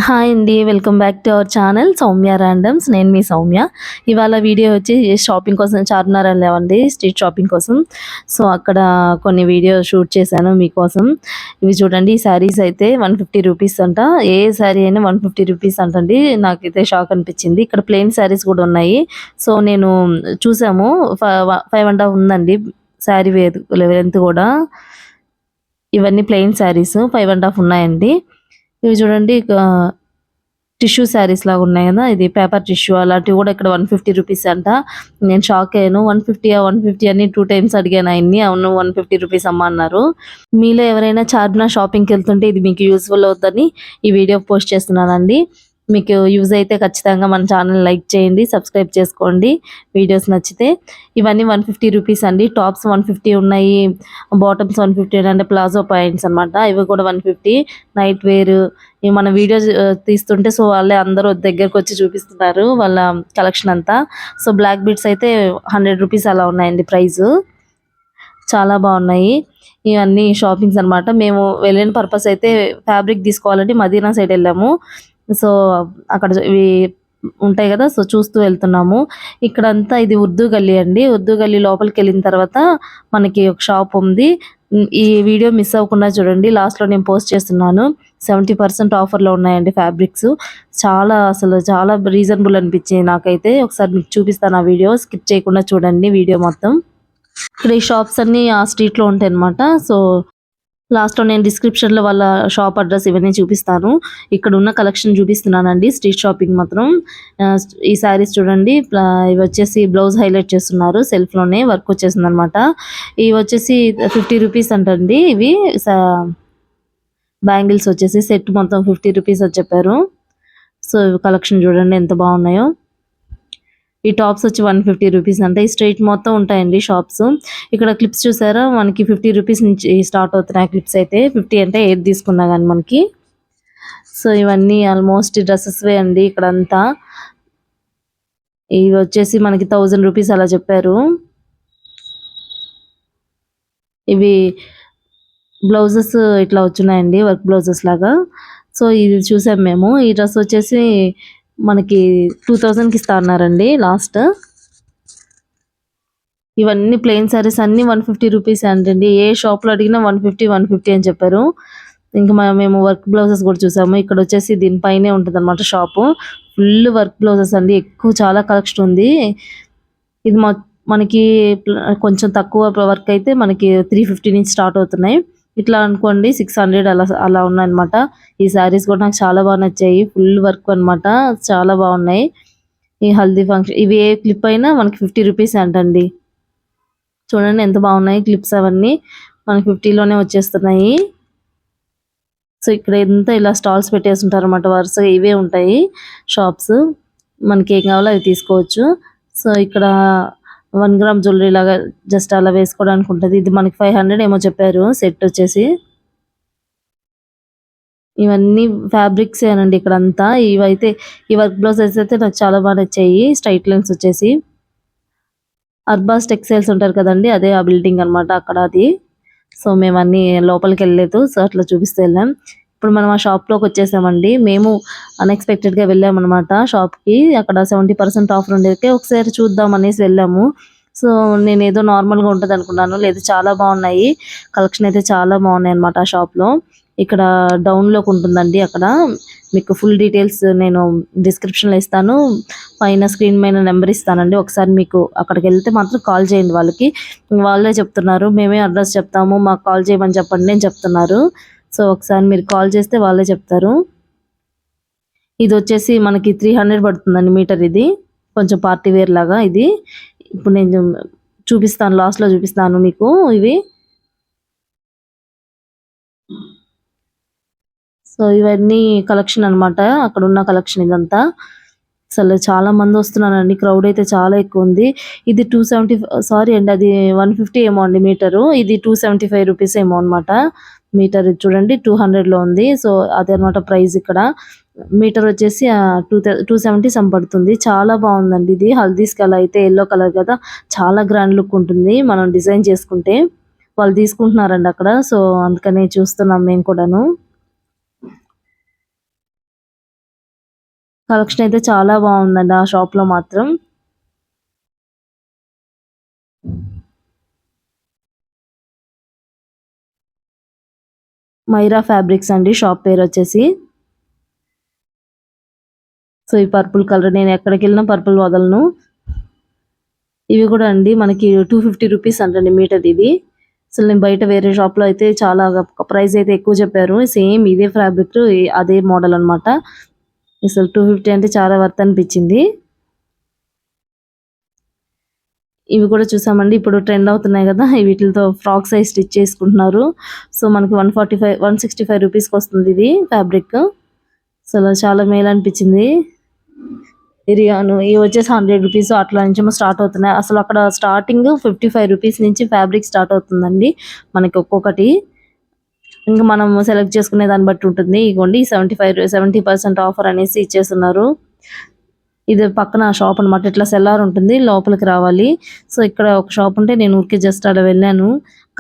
Hi అండి. Welcome back to our channel Soumya randoms. నేను మీ సౌమ్య. ఇవాళ వీడియో వచ్చి షాపింగ్ కోసం చార్మినార్ వెళ్ళామండి స్ట్రీట్ షాపింగ్ కోసం. సో, అక్కడ కొన్ని వీడియో షూట్ చేశాను మీకోసం. ఇవి చూడండి ఈ శారీస్ అయితే 150 రూపీస్ అంట. ఏ శారీ అయినా 150 రూపీస్ అంటండి. నాకైతే షాక్ అనిపించింది. ఇక్కడ ప్లెయిన్ శారీస్ కూడా ఉన్నాయి. సో, నేను చూసాము 5 ½ ఉందండి శారీ లెంత్ కూడా. ఇవన్నీ ప్లెయిన్ శారీస్ 5 ½ ఉన్నాయండి. ఇవి చూడండి టిష్యూ శారీస్ లాగా ఉన్నాయి కదా, ఇది పేపర్ టిష్యూ అలాంటివి కూడా ఇక్కడ 150 రూపీస్ అంట. నేను షాక్ అయ్యాను. 150 అని 2 టైమ్స్ అడిగాను ఆయన్ని. అవును 150 రూపీస్ అమ్మ అన్నారు. మీలో ఎవరైనా చార్మినార్ షాపింగ్కి వెళ్తుంటే ఇది మీకు యూస్ఫుల్ అవుతుందని ఈ వీడియో పోస్ట్ చేస్తున్నానండి. మీకు యూజ్ అయితే ఖచ్చితంగా మన ఛానల్ లైక్ చేయండి, సబ్స్క్రైబ్ చేసుకోండి వీడియోస్ నచ్చితే. ఇవన్నీ 150 రూపీస్ అండి. టాప్స్ 150 ఉన్నాయి, బాటమ్స్ 150 అంటే ప్లాజో పాయింట్స్ అనమాట. ఇవి కూడా 150. నైట్ వేర్ మన వీడియోస్ తీస్తుంటే సో వాళ్ళే అందరూ దగ్గరకు వచ్చి చూపిస్తున్నారు వాళ్ళ కలెక్షన్ అంతా. సో బ్లాక్ బీడ్స్ అయితే 100 రూపీస్ అలా ఉన్నాయండి ప్రైస్. చాలా బాగున్నాయి. ఇవన్నీ షాపింగ్స్ అనమాట. మేము వెళ్ళిన పర్పస్ అయితే ఫ్యాబ్రిక్ తీసుకోవాలంటే మదీనా సైడ్ వెళ్ళాము. సో అక్కడ ఇవి ఉంటాయి కదా, సో చూస్తూ వెళ్తున్నాము. ఇక్కడంతా ఇది ఉర్దూ గల్లీ అండి. ఉర్దూ గల్లీ లోపలికి వెళ్ళిన తర్వాత మనకి ఒక షాప్ ఉంది. ఈ వీడియో మిస్ అవ్వకుండా చూడండి, లాస్ట్లో నేను పోస్ట్ చేస్తున్నాను. 70% ఆఫర్లో ఉన్నాయండి ఫ్యాబ్రిక్స్. అసలు చాలా రీజనబుల్ అనిపించింది నాకైతే. ఒకసారి మీకు చూపిస్తాను ఆ వీడియో, స్కిప్ చేయకుండా చూడండి వీడియో మొత్తం. ఇక్కడ ఈ షాప్స్ అన్నీ ఆ స్ట్రీట్లో ఉంటాయి అనమాట. సో లాస్ట్లో నేను డిస్క్రిప్షన్లో వాళ్ళ షాప్ అడ్రస్ ఇవన్నీ చూపిస్తాను. ఇక్కడ ఉన్న కలెక్షన్ చూపిస్తున్నానండి స్ట్రీట్ షాపింగ్ మాత్రం. ఈ శారీస్ చూడండి, ఇవి వచ్చేసి బ్లౌజ్ హైలైట్ చేస్తున్నారు, సెల్ఫ్లోనే వర్క్ వచ్చేసింది అనమాట. ఇవి వచ్చేసి 50 రూపీస్ అంటండి. ఇవి బ్యాంగిల్స్ వచ్చేసి సెట్ మొత్తం 50 రూపీస్ అని చెప్పారు. సో కలెక్షన్ చూడండి ఎంత బాగున్నాయో. ఈ టాప్స్ వచ్చి 150 రూపీస్ అంటే. ఈ స్ట్రీట్ మొత్తం ఉంటాయండి షాప్స్. ఇక్కడ క్లిప్స్ చూసారా, మనకి 50 రూపీస్ నుంచి స్టార్ట్ అవుతున్నాయి క్లిప్స్ అయితే. 50 అంటే 8 తీసుకున్నా కానీ మనకి. సో ఇవన్నీ ఆల్మోస్ట్ డ్రెస్సెస్వే అండి ఇక్కడంతా. ఇవి వచ్చేసి మనకి 1000 రూపీస్ అలా చెప్పారు. ఇవి బ్లౌజెస్ ఇట్లా వచ్చున్నాయండి, వర్క్ బ్లౌజెస్ లాగా. సో ఇది చూసాం మేము. ఈ డ్రెస్ వచ్చేసి మనకి 2000కి ఇస్తా అన్నారండి లాస్ట్. ఇవన్నీ ప్లెయిన్ శారీస్ అన్ని 150 రూపీస్ అంటండి. ఏ షాప్లో అడిగినా 150 అని చెప్పారు. ఇంకా మేము వర్క్ బ్లౌజెస్ కూడా చూసాము. ఇక్కడ వచ్చేసి దీనిపైనే ఉంటుంది అనమాట షాపు. ఫుల్ వర్క్ బ్లౌజెస్ అండి, ఎక్కువ చాలా కలెక్షన్ ఉంది. ఇది మనకి కొంచెం తక్కువ వర్క్ అయితే మనకి 350 నుంచి స్టార్ట్ అవుతున్నాయి. ఇట్లా అనుకోండి 600 అలా అలా ఉన్నాయన్నమాట. ఈ శారీస్ కూడా నాకు చాలా బాగా నచ్చాయి. ఫుల్ వర్క్ అనమాట, చాలా బాగున్నాయి. ఈ హల్దీ ఫంక్షన్ ఇవి ఏ క్లిప్ అయినా మనకి 50 రూపీస్ అంటండి. చూడండి ఎంత బాగున్నాయి క్లిప్స్, అవన్నీ మనకి 50లోనే వచ్చేస్తున్నాయి. సో ఇక్కడ ఎంత ఇలా స్టాల్స్ పెట్టేసి ఉంటారు అనమాట, వరుసగా ఇవే ఉంటాయి షాప్స్. మనకి ఏం కావాలో అవి తీసుకోవచ్చు. సో ఇక్కడ 1 గ్రామ్ జ్యువెలరీ లాగా జస్ట్ అలా వేసుకోవడానికి ఉంటుంది. ఇది మనకి 500 ఏమో చెప్పారు సెట్ వచ్చేసి. ఇవన్నీ ఫ్యాబ్రిక్స్ ఏనండి ఇక్కడ అంతా. ఇవైతే ఈ వర్క్ బ్లౌజెస్ అయితే నాకు చాలా బాగా నచ్చాయి. స్ట్రైట్ లైన్స్ వచ్చేసి అర్బాస్ టెక్స్టైల్స్ ఉంటారు కదండి, అదే ఆ బిల్డింగ్ అనమాట అక్కడ అది. సో మేము అన్ని లోపలికి వెళ్ళలేదు, సో అట్లా చూపిస్తూ వెళ్ళాం. ఇప్పుడు మనం ఆ షాప్లోకి వచ్చేసామండి. మేము అన్ఎక్స్పెక్టెడ్గా వెళ్ళామన్నమాట షాప్కి. అక్కడ 70% ఆఫర్ ఉండేది, ఒకసారి చూద్దాం అనేసి వెళ్ళాము. సో నేను ఏదో నార్మల్గా ఉంటుంది అనుకున్నాను, లేదు చాలా బాగున్నాయి కలెక్షన్ అయితే, చాలా బాగున్నాయి అనమాట ఆ షాప్లో. ఇక్కడ డౌన్లోకి ఉంటుందండి. అక్కడ మీకు ఫుల్ డీటెయిల్స్ నేను డిస్క్రిప్షన్లో ఇస్తాను, పైన స్క్రీన్ పైన నెంబర్ ఇస్తానండి. ఒకసారి మీకు అక్కడికి వెళ్తే మాత్రం కాల్ చేయండి వాళ్ళకి. వాళ్ళే చెప్తున్నారు, మేమే అడ్రస్ చెప్తాము, మాకు కాల్ చేయమని చెప్పండి అని చెప్తున్నారు. సో ఒకసారి మీరు కాల్ చేస్తే వాళ్ళే చెప్తారు. ఇది వచ్చేసి మనకి 300 పడుతుందండి మీటర్. ఇది కొంచెం పార్టీ వేర్ లాగా. ఇది ఇప్పుడు నేను చూపిస్తాను, లాస్ట్లో చూపిస్తాను మీకు ఇవి. సో ఇవన్నీ కలెక్షన్ అనమాట, అక్కడ ఉన్న కలెక్షన్ ఇదంతా. అసలు చాలా మంది వస్తున్నారండి, క్రౌడ్ అయితే చాలా ఎక్కువ ఉంది. ఇది 270, సారీ అండి అది 150 ఏమో అండి మీటరు. ఇది 275 రూపీస్ ఏమో అనమాట మీటర్. ఇది చూడండి 200లో ఉంది. సో అదే అనమాట ప్రైస్ ఇక్కడ. మీటర్ వచ్చేసి 270 సమ్ పడుతుంది. చాలా బాగుందండి ఇది. హల్దీస్కి అలా అయితే ఎల్లో కలర్ కదా, చాలా గ్రాండ్ లుక్ ఉంటుంది మనం డిజైన్ చేసుకుంటే. వాళ్ళు తీసుకుంటున్నారండి అక్కడ, సో అందుకనే చూస్తున్నాం మేము కూడాను. కలెక్షన్ అయితే చాలా బాగుందండి ఆ షాప్ లో మాత్రం. మైరా ఫ్యాబ్రిక్స్ అండి షాప్ పేరు వచ్చేసి. సో ఈ పర్పుల్ కలర్ నేను ఎక్కడికి వెళ్ళినా పర్పుల్ వదలను. ఇవి కూడా అండి మనకి 250 రూపీస్ అంటండి మీటర్ ఇది. అసలు నేను బయట వేరే షాప్ లో అయితే చాలా ప్రైస్ అయితే ఎక్కువ చెప్పారు. సేమ్ ఇదే ఫ్యాబ్రిక్ అదే మోడల్ అన్నమాట. అసలు 250 అంటే చాలా వర్త్ అనిపించింది. ఇవి కూడా చూసామండి ఇప్పుడు ట్రెండ్ అవుతున్నాయి కదా, వీటితో ఫ్రాక్ సైజ్ స్టిచ్ చేసుకుంటున్నారు. సో మనకి 145 165 రూపీస్కి వస్తుంది ఇది ఫ్యాబ్రిక్. అసలు చాలా మేలు అనిపించింది. ఇరియాను ఇవి వచ్చేసి 100 రూపీస్ అట్లా నుంచి స్టార్ట్ అవుతున్నాయి. అసలు అక్కడ స్టార్టింగ్ 55 రూపీస్ నుంచి ఫ్యాబ్రిక్ స్టార్ట్ అవుతుందండి మనకి ఒక్కొక్కటి. ఇంకా మనం సెలెక్ట్ చేసుకునే దాన్ని బట్టి ఉంటుంది. ఇగోండి 70% ఆఫర్ అనేసి ఇచ్చేస్తున్నారు. ఇది పక్కన షాప్ అనమాట. ఇట్లా సెల్లార్ ఉంటుంది, లోపలికి రావాలి. సో ఇక్కడ ఒక షాప్ ఉంటే నేను ఊరికే జస్ట్ అలా వెళ్ళాను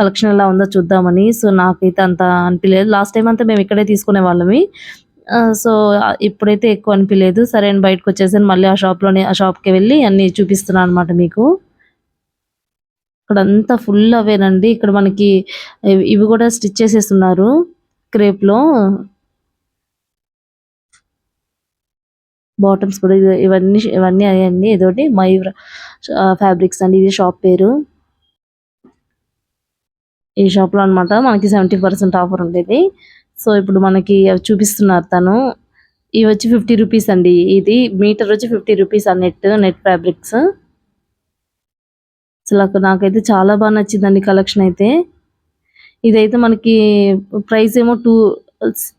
కలెక్షన్ ఎలా ఉందో చూద్దామని. సో నాకైతే అంత అనిపించలేదు. లాస్ట్ టైం అంతా మేము ఇక్కడే తీసుకునే వాళ్ళమి. సో ఇప్పుడైతే ఎక్కువ అనిపించలేదు. సరే అని బయటకు వచ్చేసాను. మళ్ళీ ఆ షాప్కి వెళ్ళి అన్ని చూపిస్తున్నాను అనమాట మీకు. ఇక్కడ అంతా ఫుల్ అవేనండి. ఇక్కడ మనకి ఇవి కూడా స్టిచ్ చేసేస్తున్నారు క్రేప్ లో. బాటమ్స్ కూడా ఇవన్నీ ఇవన్నీ అయ్యండి. ఇదోటి మయూర్ ఫ్యాబ్రిక్స్ అండి ఇది షాప్ పేరు. ఈ షాప్ లో అనమాట మనకి 70% ఆఫర్ ఉండేది. సో ఇప్పుడు మనకి అవి చూపిస్తున్నారు తను. ఇవి వచ్చి 50 రూపీస్ అండి. ఇది మీటర్ వచ్చి 50 రూపీస్ ఆ నెట్ ఫ్యాబ్రిక్స్. అసలు నాకైతే చాలా బాగా నచ్చిందండి కలెక్షన్ అయితే. ఇదైతే మనకి ప్రైస్ ఏమో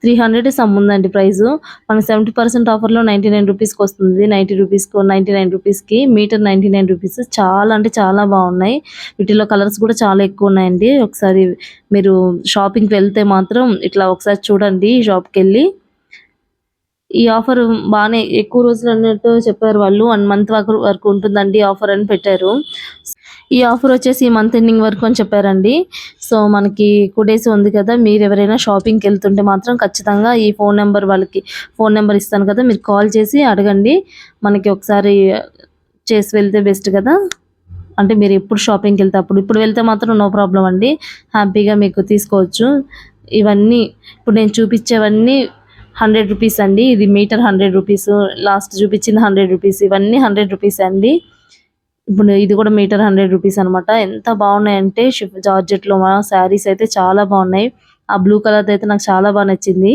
300 సమ్ ఉందండి ప్రైస్. మనకి 70% ఆఫర్లో 99 రూపీస్కి వస్తుంది. 90 రూపీస్కి 99 రూపీస్కి మీటర్ 99 రూపీస్. చాలా అంటే చాలా బాగున్నాయి. వీటిలో కలర్స్ కూడా చాలా ఎక్కువ ఉన్నాయండి. ఒకసారి మీరు షాపింగ్కి వెళ్తే మాత్రం ఇట్లా ఒకసారి చూడండి షాప్కి వెళ్ళి. ఈ ఆఫర్ బాగానే ఎక్కువ రోజులు అన్నట్టు చెప్పారు వాళ్ళు. 1 మంత్ వరకు ఉంటుందండి ఆఫర్ అని పెట్టారు. ఈ ఆఫర్ వచ్చేసి ఈ మంత్ ఎండింగ్ వరకు అని చెప్పారండి. సో మనకి 2 డేస్ ఉంది కదా, మీరు ఎవరైనా షాపింగ్కి వెళ్తుంటే మాత్రం ఖచ్చితంగా ఈ ఫోన్ నెంబర్ ఇస్తాను కదా, మీరు కాల్ చేసి అడగండి. మనకి ఒకసారి చేసి వెళ్తే బెస్ట్ కదా. అంటే మీరు ఎప్పుడు షాపింగ్కి వెళ్తే అప్పుడు, ఇప్పుడు వెళ్తే మాత్రం నో ప్రాబ్లం అండి, హ్యాపీగా మీకు తీసుకోవచ్చు. ఇవన్నీ ఇప్పుడు నేను చూపించేవన్నీ 100 రూపీస్ అండి. ఇది మీటర్ 100 రూపీస్. లాస్ట్ చూపించింది 100 రూపీస్. ఇవన్నీ 100 రూపీస్ అండి. ఇప్పుడు ఇది కూడా మీటర్ 100 రూపీస్ అనమాట. ఎంత బాగున్నాయంటే జార్జెట్లో మా శారీస్ అయితే చాలా బాగున్నాయి. ఆ బ్లూ కలర్ అయితే నాకు చాలా బాగా నచ్చింది.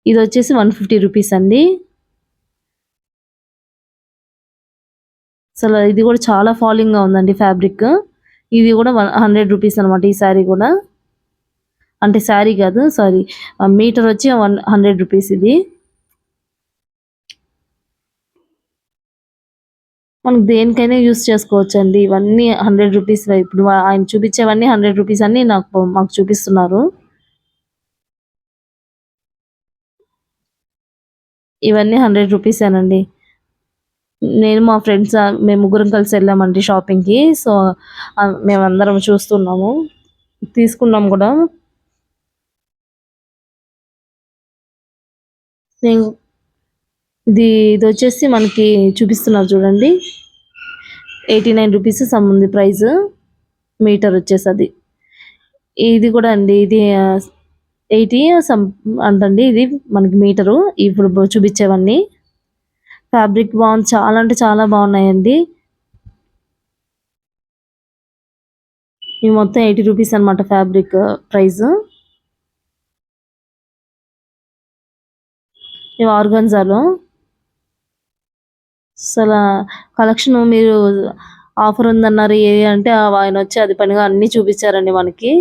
ఇది వచ్చేసి 150 రూపీస్ అండి. అసలు ఇది కూడా చాలా ఫాలింగ్ గా ఉందండి ఫ్యాబ్రిక్. ఇది కూడా 100 రూపీస్ అనమాట. ఈ శారీ కూడా, అంటే శారీ కాదు సారీ, మీటర్ వచ్చి 100 రూపీస్ ఇది. మనకు దేనికైనా యూస్ చేసుకోవచ్చు అండి. ఇవన్నీ 100 రూపీస్. ఇప్పుడు ఆయన చూపించేవన్నీ 100 రూపీస్ అన్ని మాకు చూపిస్తున్నారు. ఇవన్నీ 100 రూపీసేనండి. నేను మా ఫ్రెండ్స్ మేము ముగ్గురం కలిసి వెళ్ళామండి షాపింగ్కి. సో మేమందరం చూస్తున్నాము, తీసుకున్నాం కూడా. నేను ఇది వచ్చేసి మనకి చూపిస్తున్నారు చూడండి, 89 రూపీస్ సమ్ ఉంది ప్రైస్. మీటర్ వచ్చేసి అది. ఇది కూడా అండి, ఇది 80 సమ్ అంటండి. ఇది మనకి మీటరు. ఇప్పుడు చూపించేవన్నీ ఫ్యాబ్రిక్ బాగుంది, చాలా అంటే చాలా బాగున్నాయండి. ఇవి మొత్తం 80 రూపీస్ అనమాట ఫ్యాబ్రిక్ ప్రైస్. ఇవి ఆర్గన్జాలో. అసలు కలెక్షన్ మీరు ఆఫర్ ఉందన్నారు ఏది అంటే ఆయన వచ్చి అది పనిగా అన్నీ చూపించారండి మనకి.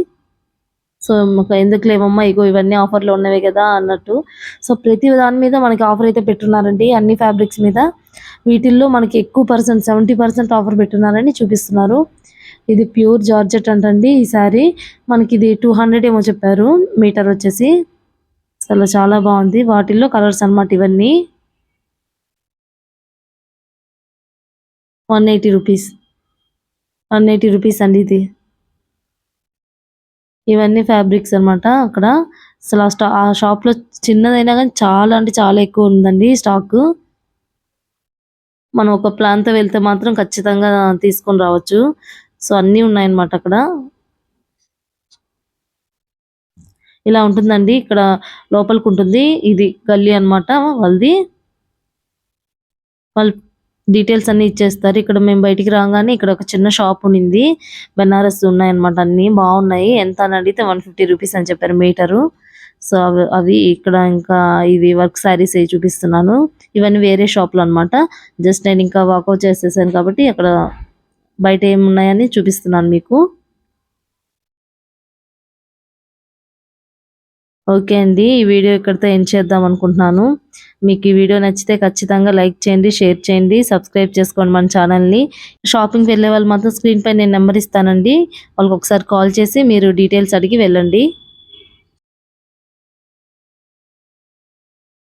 సో మాకు ఎందుకు లేవమ్మా, ఇగో ఇవన్నీ ఆఫర్లో ఉన్నవే కదా అన్నట్టు. సో ప్రతి దాని మీద మనకి ఆఫర్ అయితే పెట్టున్నారండి, అన్ని ఫ్యాబ్రిక్స్ మీద. వీటిల్లో మనకి ఎక్కువ 70% ఆఫర్ పెట్టున్నారని చూపిస్తున్నారు. ఇది ప్యూర్ జార్జెట్ అంటండి ఈ శారీ. మనకి ఇది 200 ఏమో చెప్పారు మీటర్ వచ్చేసి. అసలు చాలా బాగుంది. వాటిల్లో కలర్స్ అన్నమాట ఇవన్నీ. 180 రూపీస్. 180 రూపీస్ అండి ఇది. ఇవన్నీ ఫ్యాబ్రిక్స్ అన్నమాట అక్కడ. అసలు ఆ షాప్‌లో చిన్నదైనా గానీ చాలా అంటే చాలా ఎక్కువ ఉందండి స్టాకు. మనం ఒక ప్లాన్‌తో వెళ్తే మాత్రం ఖచ్చితంగా తీసుకొని రావచ్చు. సో, అన్నీ ఉన్నాయన్నమాట అక్కడ. ఇలా ఉంటుందండి. ఇక్కడ లోపలికుంటుంది. ఇది గల్లీ అన్నమాట వాళ్ళది. వాళ్ళు డీటెయిల్స్ అన్నీ ఇచ్చేస్తారు. ఇక్కడ మేము బయటికి రాంగానే ఇక్కడ ఒక చిన్న షాప్ ఉండింది. బెనారస్ ఉన్నాయన్నమాట అన్నీ బావున్నాయి. ఎంత అని అడిగితే ₹150 అని చెప్పారు మీటరు. సో, అవి ఇక్కడ ఇంకా ఇవి వర్క్ శారీస్ అయి చూపిస్తున్నాను. ఇవన్నీ వేరే షాప్‌లో అన్నమాట. జస్ట్ నేను ఇంకా వాకౌట్ చేసేసాను కాబట్టి అక్కడ బయట ఏమున్నాయని చూపిస్తున్నాను మీకు. ఓకే అండి. ఈ వీడియో ఇక్కడితో ఎండ్ చేద్దాం అనుకుంటున్నాను. మీకు ఈ వీడియో నచ్చితే ఖచ్చితంగా లైక్ చేయండి, షేర్ చేయండి, సబ్స్క్రైబ్ చేసుకోండి మన ఛానల్‌ని. షాపింగ్‌కి వెళ్ళే వాళ్ళు మాత్రం స్క్రీన్ పై నేను నంబర్ ఇస్తానండి. వాళ్ళకొకసారి కాల్ చేసి మీరు డీటెయిల్స్ అడిగి వెళ్ళండి.